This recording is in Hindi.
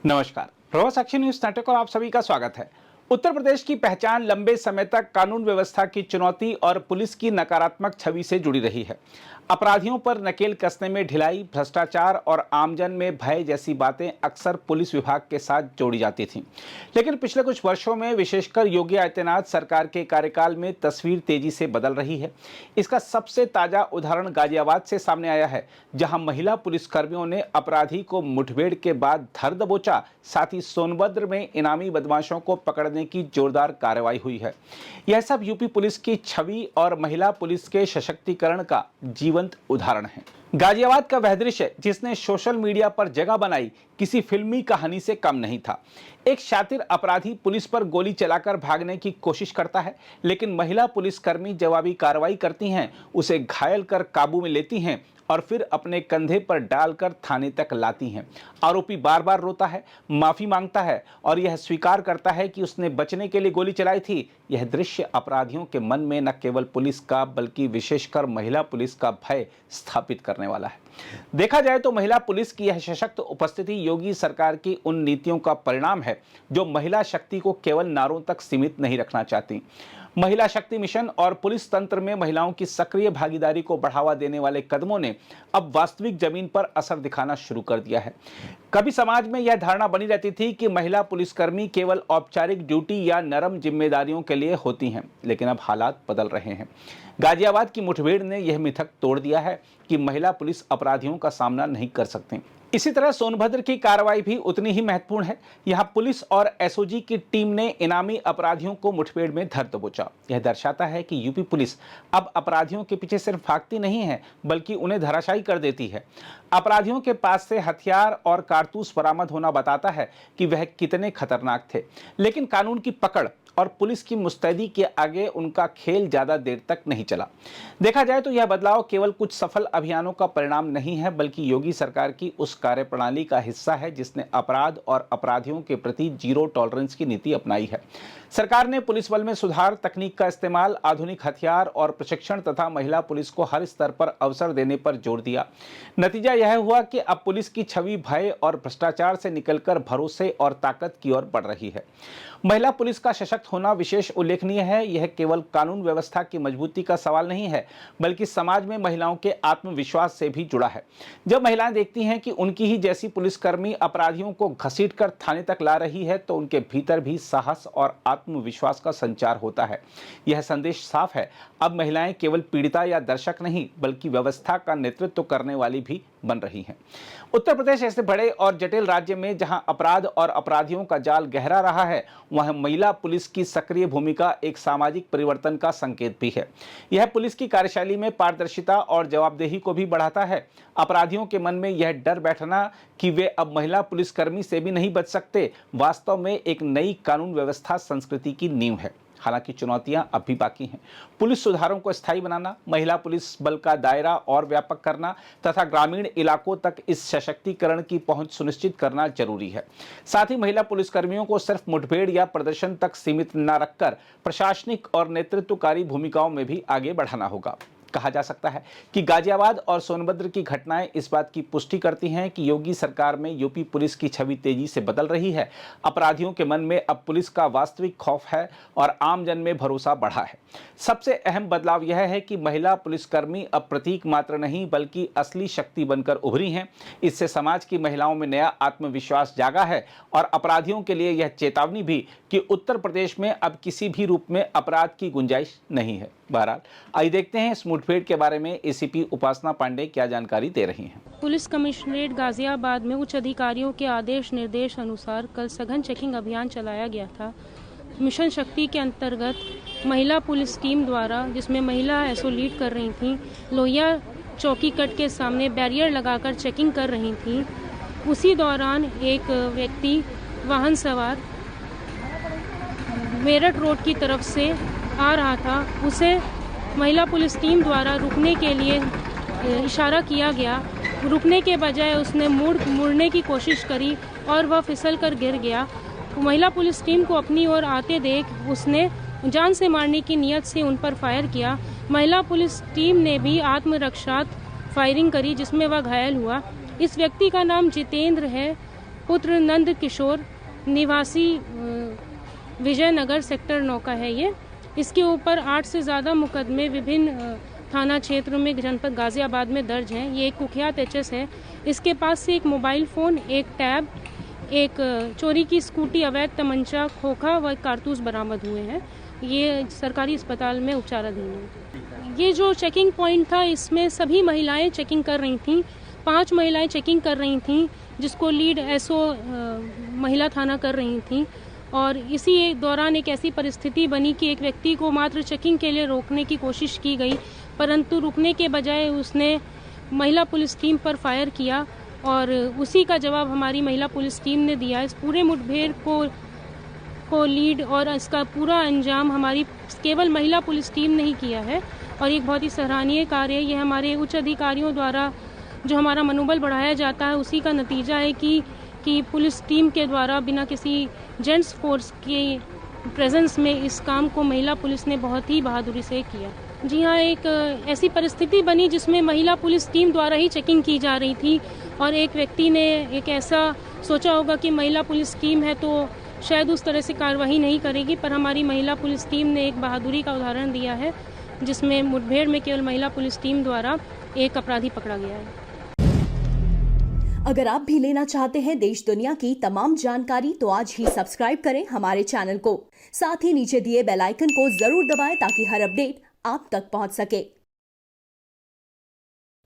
नमस्कार, प्रभात साक्षी न्यूज नेटवर्क और आप सभी का स्वागत है। उत्तर प्रदेश की पहचान लंबे समय तक कानून व्यवस्था की चुनौती और पुलिस की नकारात्मक छवि से जुड़ी रही है। अपराधियों पर नकेल कसने में ढिलाई, भ्रष्टाचार और आमजन में भय जैसी बातें अक्सर पुलिस विभाग के साथ जोड़ी जाती थीं। लेकिन पिछले कुछ वर्षों में विशेषकर योगी आदित्यनाथ सरकार के कार्यकाल में तस्वीर तेजी से बदल रही है। इसका सबसे ताजा उदाहरण गाजियाबाद से सामने आया है, जहां महिला पुलिसकर्मियों ने अपराधी को मुठभेड़ के बाद धर दबोचा। साथ ही सोनभद्र में इनामी बदमाशों को पकड़ने की जोरदार कार्रवाई हुई है। यह सब यूपी पुलिस की छवि और महिला पुलिस के सशक्तिकरण का जीवंत उदाहरण है। गाजियाबाद का वह दृश्य जिसने सोशल मीडिया पर जगह बनाई, किसी फिल्मी कहानी से कम नहीं था। एक शातिर अपराधी पुलिस पर गोली चलाकर भागने की कोशिश करता है, लेकिन महिला पुलिसकर्मी जवाबी कार्रवाई करती हैं, उसे घायल कर काबू में लेती हैं और फिर अपने कंधे पर डालकर थाने तक लाती हैं। आरोपी बार बार रोता है, माफी मांगता है और यह स्वीकार करता है कि उसने बचने के लिए गोली चलाई थी। यह दृश्य अपराधियों के मन में न केवल पुलिस का बल्कि विशेषकर महिला पुलिस का भय स्थापित करने वाला है। देखा जाए तो महिला पुलिस की यह सशक्त उपस्थिति योगी सरकार की उन नीतियों का परिणाम है जो महिला शक्ति को केवल नारों तक सीमित नहीं रखना चाहती। महिला शक्ति मिशन और पुलिस तंत्र में महिलाओं की सक्रिय भागीदारी को बढ़ावा देने वाले कदमों ने अब वास्तविक जमीन पर असर दिखाना शुरू कर दिया है। कभी समाज में यह धारणा बनी रहती थी कि महिला पुलिसकर्मी केवल औपचारिक ड्यूटी या नरम जिम्मेदारियों के लिए होती हैं, लेकिन अब हालात बदल रहे हैं। गाजियाबाद की मुठभेड़ ने यह मिथक तोड़ दिया है कि महिला पुलिस अपराधियों का सामना नहीं कर सकती। इसी तरह सोनभद्र की कार्रवाई भी उतनी ही महत्वपूर्ण है। यहां पुलिस और एसओजी की टीम ने इनामी अपराधियों को मुठभेड़ में धर दबोचा। यह दर्शाता है कि यूपी पुलिस अब अपराधियों के पीछे सिर्फ भागती नहीं है, बल्कि उन्हें धराशायी कर देती है। अपराधियों के पास से हथियार और कारतूस बरामद होना बताता है कि वह कितने खतरनाक थे, लेकिन कानून की पकड़ और पुलिस की मुस्तैदी के आगे उनका खेल ज्यादा देर तक नहीं चला। देखा जाए तो यह बदलाव केवल कुछ सफल अभियानों का परिणाम नहीं है, बल्कि योगी सरकार की उस कार्यप्रणाली का हिस्सा है जिसने अपराध और अपराधियों के प्रति जीरो टॉलरेंस की नीति अपनाई है। सरकार ने पुलिस बल में सुधार, तकनीक का इस्तेमाल, आधुनिक हथियार और प्रशिक्षण तथा महिला पुलिस को हर स्तर पर अवसर देने पर जोर दिया। नतीजा यह हुआ कि अब पुलिस की छवि भय और भ्रष्टाचार से निकलकर भरोसे और ताकत की ओर बढ़ रही है। महिला पुलिस का सशक्त होना विशेष उल्लेखनीय है। यह केवल कानून व्यवस्था की मजबूती का सवाल नहीं है, बल्कि समाज में महिलाओं के आत्मविश्वास से भी जुड़ा है। जब महिलाएं देखती हैं कि उनकी ही जैसी पुलिसकर्मी अपराधियों को घसीटकर थाने तक ला रही है, तो उनके भीतर भी साहस और आत्मविश्वास का संचार होता है। यह संदेश साफ है, अब महिलाएं केवल पीड़िता या दर्शक नहीं, बल्कि व्यवस्था का नेतृत्व करने वाली भी बन रही हैं। उत्तर प्रदेश ऐसे बड़े और जटिल राज्य में जहां अपराध और अपराधियों का जाल गहरा रहा है, वहां महिला पुलिस की सक्रिय भूमिका एक सामाजिक परिवर्तन का संकेत भी है। यह पुलिस की कार्यशैली में पारदर्शिता और जवाबदेही को भी बढ़ाता है। अपराधियों के मन में यह डर बैठना कि वे अब महिला पुलिसकर्मी से भी नहीं बच सकते, वास्तव में एक नई कानून व्यवस्था संस्कृति की नींव है। हालांकि चुनौतियां अब भी बाकी हैं। पुलिस सुधारों को स्थायी बनाना, महिला पुलिस बल का दायरा और व्यापक करना तथा ग्रामीण इलाकों तक इस सशक्तिकरण की पहुंच सुनिश्चित करना जरूरी है। साथ ही महिला पुलिसकर्मियों को सिर्फ मुठभेड़ या प्रदर्शन तक सीमित न रखकर प्रशासनिक और नेतृत्वकारी भूमिकाओं में भी आगे बढ़ाना होगा। कहा जा सकता है कि गाजियाबाद और सोनभद्र की घटनाएं इस बात की पुष्टि करती हैं कि योगी सरकार में यूपी पुलिस की छवि तेजी से बदल रही है। अपराधियों के मन में अब पुलिस का वास्तविक खौफ है और आमजन में भरोसा बढ़ा है। सबसे अहम बदलाव यह है कि महिला पुलिसकर्मी अब प्रतीक मात्र नहीं, बल्कि असली शक्ति बनकर उभरी हैं। इससे समाज की महिलाओं में नया आत्मविश्वास जागा है और अपराधियों के लिए यह चेतावनी भी कि उत्तर प्रदेश में अब किसी भी रूप में अपराध की गुंजाइश नहीं है। बहरहाल, आइए देखते हैं इस मुठभेड़ के बारे में एसीपी उपासना पांडे क्या जानकारी दे रही हैं। पुलिस कमिश्नरेट गाजियाबाद में उच्च अधिकारियों के आदेश निर्देश अनुसार कल सघन चेकिंग अभियान चलाया गया था। मिशन शक्ति के अंतर्गत महिला पुलिस टीम द्वारा, जिसमें महिला एसओ लीड कर रही थीं, लोहिया चौकी कट के सामने बैरियर लगाकर चेकिंग कर रही थीं। उसी दौरान एक व्यक्ति वाहन सवार मेरठ रोड की तरफ से आ रहा था। उसे महिला पुलिस टीम द्वारा रुकने के लिए इशारा किया गया। रुकने के बजाय उसने मुड़ने की कोशिश करी और वह फिसल कर गिर गया। महिला पुलिस टीम को अपनी ओर आते देख उसने जान से मारने की नियत से उन पर फायर किया। महिला पुलिस टीम ने भी आत्मरक्षात्मक फायरिंग करी, जिसमें वह घायल हुआ। इस व्यक्ति का नाम जितेंद्र है पुत्र नंद किशोर निवासी विजयनगर सेक्टर 9 का है ये। इसके ऊपर 8 से ज़्यादा मुकदमे विभिन्न थाना क्षेत्र में जनपद गाज़ियाबाद में दर्ज हैं। ये एक कुख्यात एचएस है। इसके पास से एक मोबाइल फ़ोन, एक टैब, एक चोरी की स्कूटी, अवैध तमंचा, खोखा व कारतूस बरामद हुए हैं। ये सरकारी अस्पताल में उपचाराधीन है। ये जो चेकिंग पॉइंट था, इसमें सभी महिलाएं चेकिंग कर रही थीं। 5 महिलाएं चेकिंग कर रही थीं, जिसको लीड एसओ महिला थाना कर रही थीं। और इसी दौरान एक ऐसी परिस्थिति बनी कि एक व्यक्ति को मात्र चेकिंग के लिए रोकने की कोशिश की गई, परंतु रुकने के बजाय उसने महिला पुलिस टीम पर फायर किया और उसी का जवाब हमारी महिला पुलिस टीम ने दिया। इस पूरे मुठभेड़ को लीड और इसका पूरा अंजाम हमारी केवल महिला पुलिस टीम ने ही किया है और एक बहुत ही सराहनीय कार्य है। ये हमारे उच्च अधिकारियों द्वारा जो हमारा मनोबल बढ़ाया जाता है, उसी का नतीजा है कि पुलिस टीम के द्वारा बिना किसी जेंट्स फोर्स के प्रेजेंस में इस काम को महिला पुलिस ने बहुत ही बहादुरी से किया। जी हाँ, एक ऐसी परिस्थिति बनी जिसमें महिला पुलिस टीम द्वारा ही चेकिंग की जा रही थी और एक व्यक्ति ने एक ऐसा सोचा होगा कि महिला पुलिस टीम है तो शायद उस तरह से कार्रवाई नहीं करेगी, पर हमारी महिला पुलिस टीम ने एक बहादुरी का उदाहरण दिया है, जिसमें मुठभेड़ में केवल महिला पुलिस टीम द्वारा एक अपराधी पकड़ा गया है। अगर आप भी लेना चाहते हैं देश दुनिया की तमाम जानकारी तो आज ही सब्सक्राइब करें हमारे चैनल को। साथ ही नीचे दिए बेल आइकन को जरूर दबाएं ताकि हर अपडेट आप तक पहुंच सके।